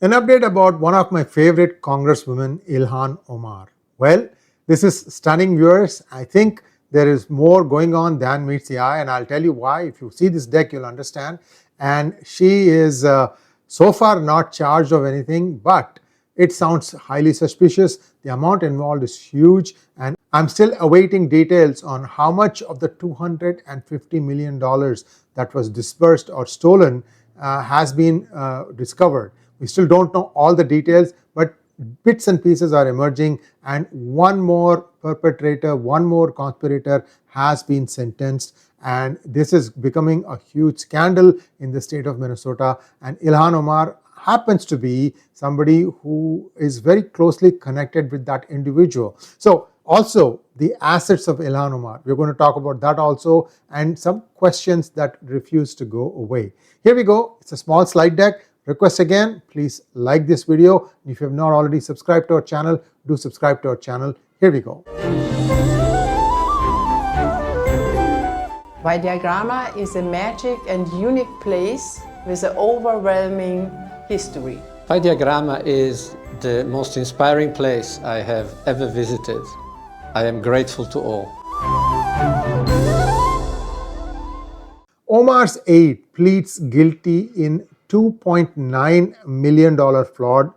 An update about one of my favorite Congresswomen, Ilhan Omar. Well, this is stunning, viewers. I think there is more going on than meets the eye, and I'll tell you why. If you see this deck, you'll understand. And she is so far not charged of anything, but it sounds highly suspicious. The amount involved is huge, and I'm still awaiting details on how much of the $250 million that was disbursed or stolen has been discovered. We still don't know all the details, but bits and pieces are emerging, and one more perpetrator, one more conspirator has been sentenced, and this is becoming a huge scandal in the state of Minnesota. And Ilhan Omar happens to be somebody who is very closely connected with that individual. So also the assets of Ilhan Omar, we're going to talk about that also, and some questions that refuse to go away. Here we go. It's a small slide deck. Request again, please like this video. If you have not already subscribed to our channel, do subscribe to our channel. Here we go. 𝗥𝗘𝗙𝗘𝗦 is a magic and unique place with an overwhelming history. 𝗥𝗘𝗙𝗘𝗦 is the most inspiring place I have ever visited. I am grateful to all. Omar's aide pleads guilty in $2.9 million fraud,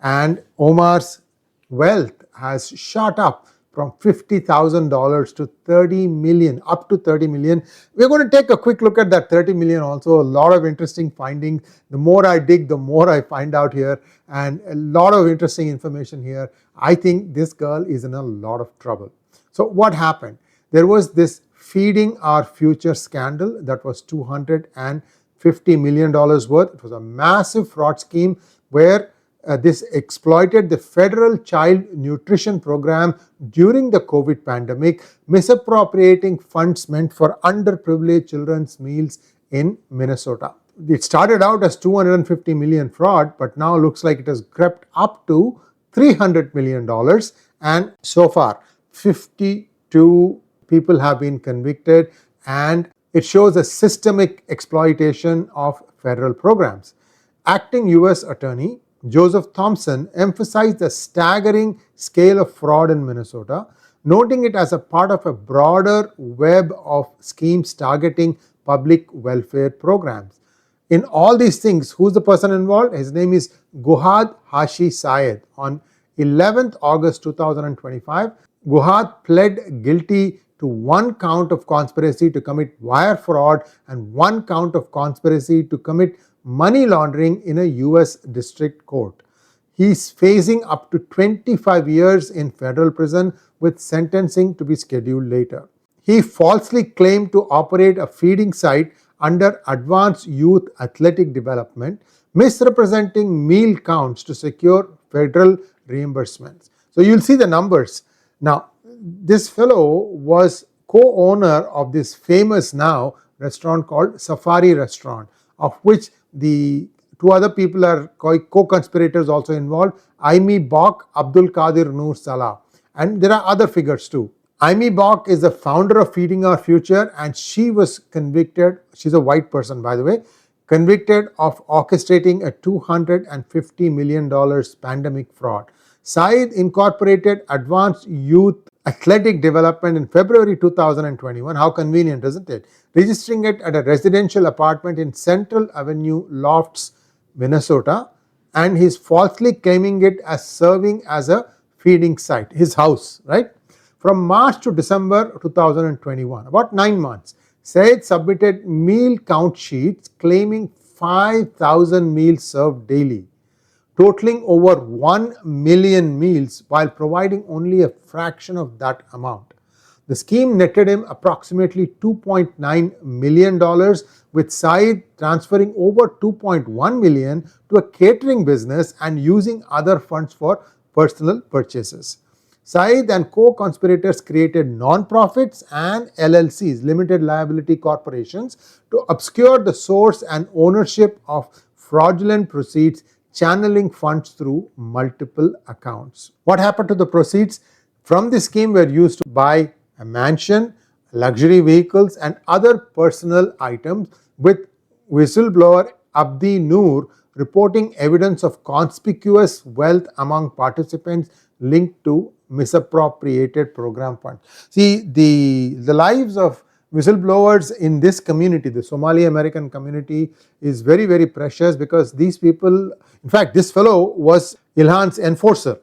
and Omar's wealth has shot up from $50,000 to $30 million, up to $30 million. We're going to take a quick look at that $30 million also. A lot of interesting findings. The more I dig, the more I find out here, and a lot of interesting information here. I think this girl is in a lot of trouble. So what happened? There was this Feeding Our Future scandal that was $250 million worth. It was a massive fraud scheme where this exploited the federal child nutrition program during the COVID pandemic, misappropriating funds meant for underprivileged children's meals in Minnesota. It started out as $250 million fraud, but now looks like it has crept up to $300 million, and so far 52 people have been convicted, and it shows a systemic exploitation of federal programs. Acting U.S. Attorney Joseph Thompson emphasized the staggering scale of fraud in Minnesota, noting it as a part of a broader web of schemes targeting public welfare programs. In all these things, who's the person involved? His name is 𝗥𝗘𝗙𝗘𝗦. On 11th August 2025, 𝗥𝗘𝗙 pled guilty to one count of conspiracy to commit wire fraud and one count of conspiracy to commit money laundering in a U.S. district court. He's facing up to 25 years in federal prison with sentencing to be scheduled later. He falsely claimed to operate a feeding site under Advanced Youth Athletic Development, misrepresenting meal counts to secure federal reimbursements. So you'll see the numbers. Now, this fellow was co-owner of this famous now restaurant called Safari Restaurant, of which the two other people are co-conspirators also involved, Aime Bok, Abdul Qadir Noor Salah, and there are other figures too. Aime Bok is the founder of Feeding Our Future, and she was convicted, she's a white person by the way, convicted of orchestrating a $250 million pandemic fraud. Syed incorporated Advanced Youth Athletic Development in February 2021. How convenient, isn't it? Registering it at a residential apartment in Central Avenue Lofts, Minnesota, and he's falsely claiming it as serving as a feeding site, his house, right? From March to December 2021, about 9 months, Syed submitted meal count sheets claiming 5,000 meals served daily, totaling over 1 million meals while providing only a fraction of that amount. The scheme netted him approximately $2.9 million, with Syed transferring over $2.1 million to a catering business and using other funds for personal purchases. Syed and co-conspirators created non-profits and LLCs, limited liability corporations, to obscure the source and ownership of fraudulent proceeds, channeling funds through multiple accounts. What happened to the proceeds from this scheme were used to buy a mansion, luxury vehicles, and other personal items, with whistleblower Abdi Noor reporting evidence of conspicuous wealth among participants linked to misappropriated program funds. See, the lives of whistleblowers in this community, the Somali American community, is very, very precious, because these people, in fact, this fellow was Ilhan's enforcer.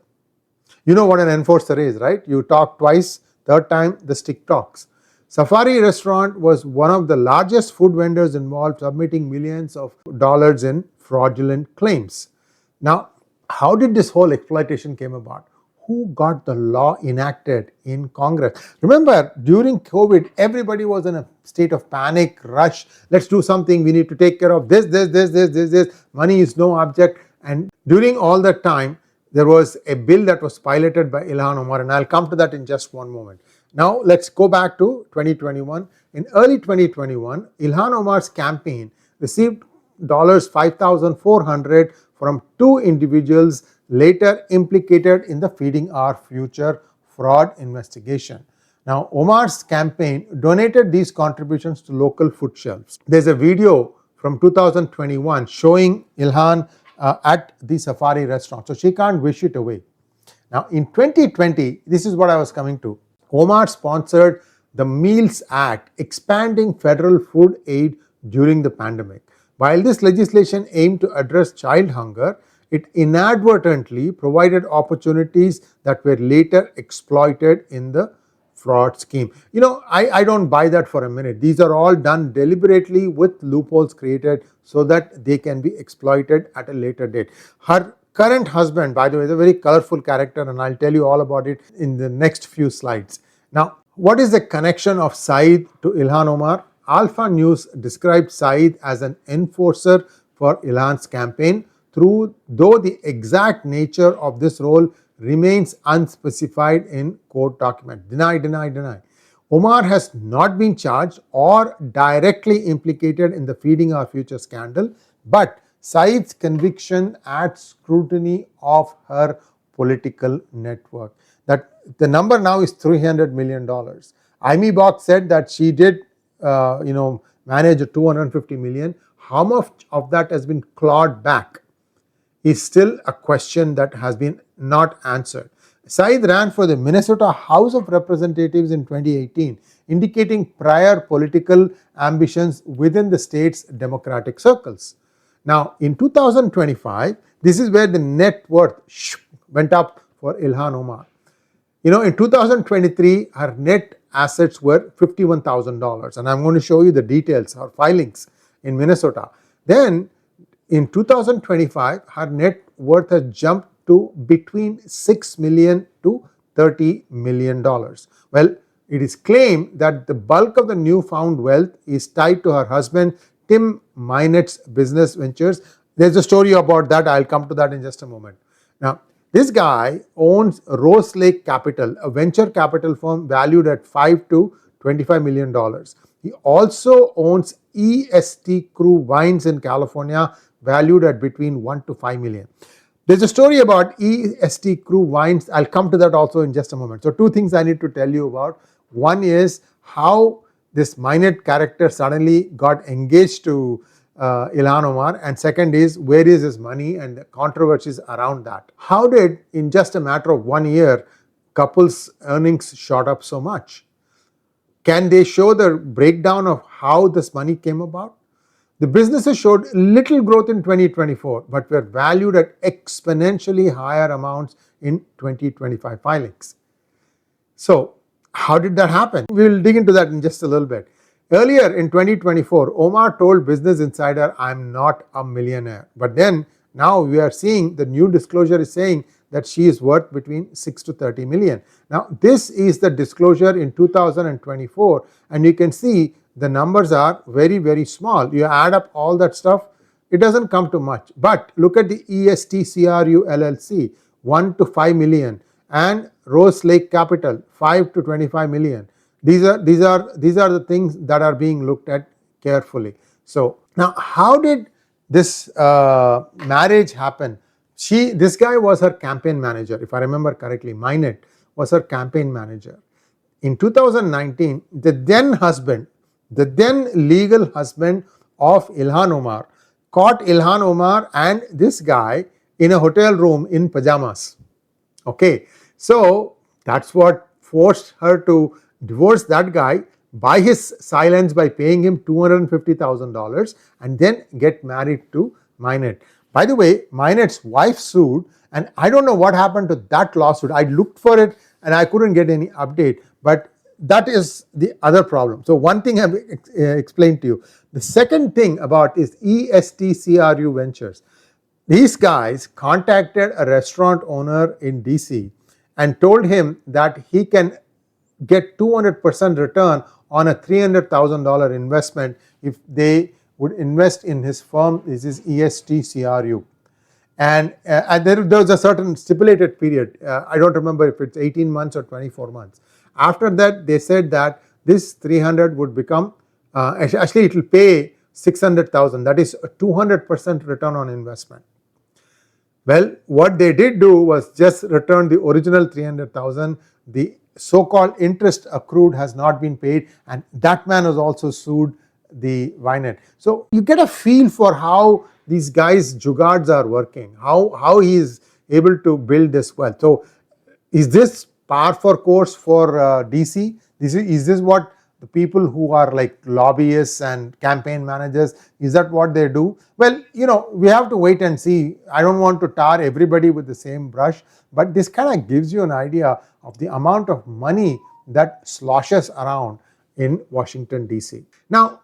You know what an enforcer is, right? You talk twice, third time the stick talks. Safari Restaurant was one of the largest food vendors involved, submitting millions of dollars in fraudulent claims. Now, how did this whole exploitation came about? Who got the law enacted in Congress? Remember, during COVID, everybody was in a state of panic, rush. Let's do something. We need to take care of this. Money is no object. And during all that time, there was a bill that was piloted by Ilhan Omar, and I'll come to that in just one moment. Now, let's go back to 2021. In early 2021, Ilhan Omar's campaign received $5,400 from two individuals later implicated in the Feeding Our Future fraud investigation. Now, Omar's campaign donated these contributions to local food shelves. There's a video from 2021 showing Ilhan at the Safari Restaurant, so she can't wish it away. Now, in 2020, this is what I was coming to. Omar sponsored the Meals Act, expanding federal food aid during the pandemic. While this legislation aimed to address child hunger, it inadvertently provided opportunities that were later exploited in the fraud scheme. You know, I don't buy that for a minute. These are all done deliberately with loopholes created so that they can be exploited at a later date. Her current husband, by the way, is a very colorful character, and I'll tell you all about it in the next few slides. Now, what is the connection of Saeed to Ilhan Omar? Alpha News described Saeed as an enforcer for Ilhan's campaign, though the exact nature of this role remains unspecified in court document. Deny. Omar has not been charged or directly implicated in the Feeding Our Future scandal, but Saeed's conviction adds scrutiny of her political network. That the number now is $300 million. Amy Box said that she did manage $250 million. How much of that has been clawed back is still a question that has been not answered. Saeed ran for the Minnesota House of Representatives in 2018, indicating prior political ambitions within the state's Democratic circles. Now, in 2025, this is where the net worth went up for Ilhan Omar. You know, in 2023, her net assets were $51,000, and I'm going to show you the details, her filings in Minnesota. Then, in 2025, her net worth has jumped to between $6 million to $30 million. Well, it is claimed that the bulk of the newfound wealth is tied to her husband, Tim Mynette's business ventures. There's a story about that. I'll come to that in just a moment. Now, this guy owns Rose Lake Capital, a venture capital firm valued at $5 to $25 million. He also owns EST Crew Wines in California, valued at between $1 to $5 million. There's a story about EST Crew Wines. I'll come to that also in just a moment. So, two things I need to tell you about. One is how this Mynette character suddenly got engaged to Ilhan Omar, and second is where is his money and the controversies around that. How did, in just a matter of 1 year, couples' earnings shot up so much? Can they show the breakdown of how this money came about? The businesses showed little growth in 2024, but were valued at exponentially higher amounts in 2025 filings. So, how did that happen? We will dig into that in just a little bit. Earlier in 2024, Omar told Business Insider, "I'm not a millionaire." But then now we are seeing the new disclosure is saying that she is worth between 6 to 30 million. Now, this is the disclosure in 2024, and you can see the numbers are very, very small. You add up all that stuff, it doesn't come to much. But look at the ESTCRU LLC, 1 to 5 million, and Rose Lake Capital, 5 to 25 million. These are the things that are being looked at carefully. So now, how did this marriage happen? This guy was her campaign manager, if I remember correctly. Mynette was her campaign manager. In 2019, the then legal husband of Ilhan Omar, caught Ilhan Omar and this guy in a hotel room in pajamas. Okay, so that's what forced her to divorce that guy, buy his silence by paying him $250,000 and then get married to Minette. By the way, Minette's wife sued, and I don't know what happened to that lawsuit. I looked for it and I couldn't get any update, but that is the other problem. So one thing I've explained to you. The second thing about is 𝗝cie Ventures. These guys contacted a restaurant owner in DC and told him that he can get 200% return on a $300,000 investment if they would invest in his firm. This is 𝗝cie. And there was a certain stipulated period. I don't remember if it's 18 months or 24 months. After that, they said that this 300 would become, actually it will pay 600,000. That is a 200% return on investment. Well, what they did do was just return the original 300,000. The so-called interest accrued has not been paid, and that man has also sued the Minette. So you get a feel for how these guys' jugards are working, how he is able to build this wealth. So is this par for course for DC? Is this what the people who are like lobbyists and campaign managers, is that what they do? Well, we have to wait and see. I don't want to tar everybody with the same brush, but this kind of gives you an idea of the amount of money that sloshes around in Washington, DC. Now,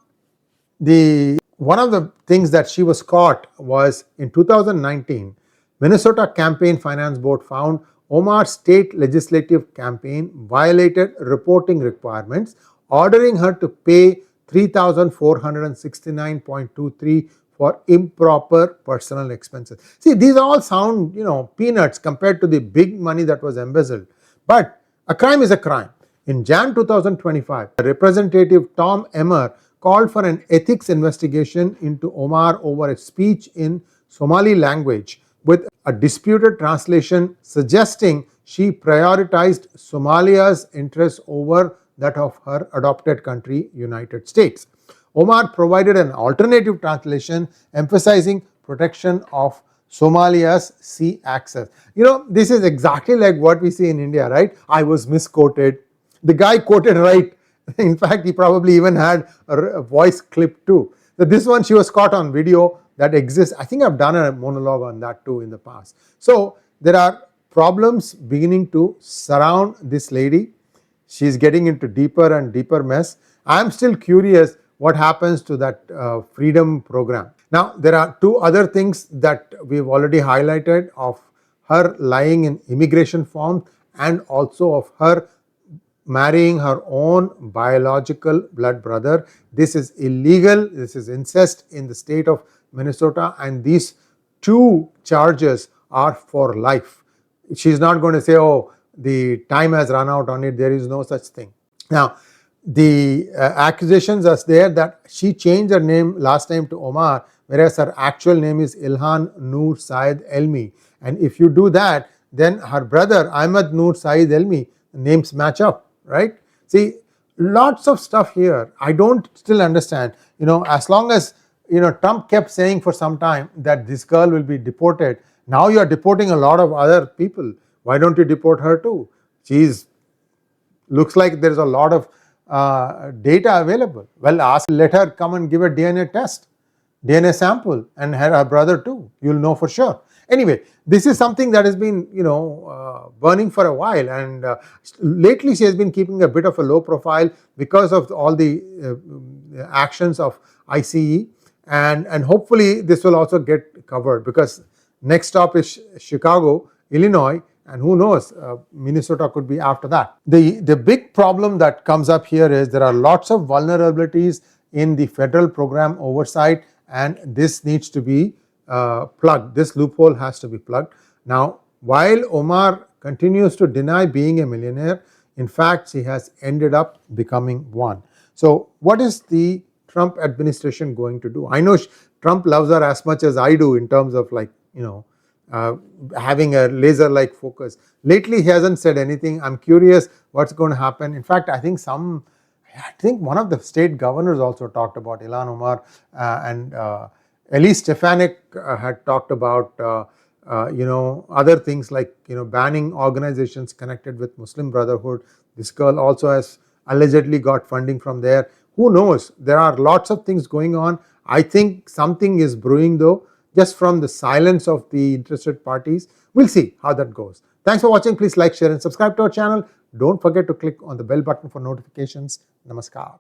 one of the things that she was caught was in 2019, Minnesota Campaign Finance Board found Omar's state legislative campaign violated reporting requirements, ordering her to pay $3,469.23 for improper personal expenses. See, these all sound, peanuts compared to the big money that was embezzled. But a crime is a crime. In Jan 2025, Representative Tom Emmer called for an ethics investigation into Omar over a speech in Somali language with a disputed translation suggesting she prioritized Somalia's interests over that of her adopted country, United States. Omar provided an alternative translation emphasizing protection of Somalia's sea access. This is exactly like what we see in India, right? I was misquoted. The guy quoted right. In fact, he probably even had a voice clip too. So this one, she was caught on video that exists. I think I've done a monologue on that too in the past. So there are problems beginning to surround this lady. She's getting into deeper and deeper mess. I'm still curious what happens to that freedom program. Now, there are two other things that we've already highlighted of her lying in immigration forms and also of her marrying her own biological blood brother. This is illegal. This is incest in the state of Minnesota, and these two charges are for life. She's not going to say, oh, the time has run out on it. There is no such thing. Now, the accusations are there that she changed her last name to Omar, whereas her actual name is Ilhan 𝗏𝗏𝗏𝗏𝗏𝗏𝗏𝗏𝗏𝗏𝗏𝗏 and if you do that, then her brother Ahmed 𝗏𝗏𝗏𝗏𝗏𝗏𝗏𝗏 names match up, right? See, lots of stuff here. I don't still understand. As long as Trump kept saying for some time that this girl will be deported. Now you are deporting a lot of other people. Why don't you deport her too? Looks like there's a lot of data available. Well, let her come and give a DNA test, DNA sample, and her brother too. You'll know for sure. Anyway, this is something that has been, burning for a while, and lately she has been keeping a bit of a low profile because of all the actions of ICE, and hopefully this will also get covered because next stop is Chicago, Illinois, and who knows, Minnesota could be after that. The big problem that comes up here is there are lots of vulnerabilities in the federal program oversight, and this needs to be plugged. This loophole has to be plugged. Now, while Omar continues to deny being a millionaire, in fact, she has ended up becoming one. So what is the Trump administration going to do? I know Trump loves her as much as I do in terms of having a laser-like focus. Lately, he hasn't said anything. I'm curious what's going to happen. In fact, I think one of the state governors also talked about Ilhan Omar and 𝗝lie Stefanik had talked about other things like banning organizations connected with Muslim Brotherhood. This girl also has allegedly got funding from there. Who knows? There are lots of things going on. I think something is brewing though, just from the silence of the interested parties. We'll see how that goes. Thanks for watching. Please like, share and subscribe to our channel. Don't forget to click on the bell button for notifications. Namaskar.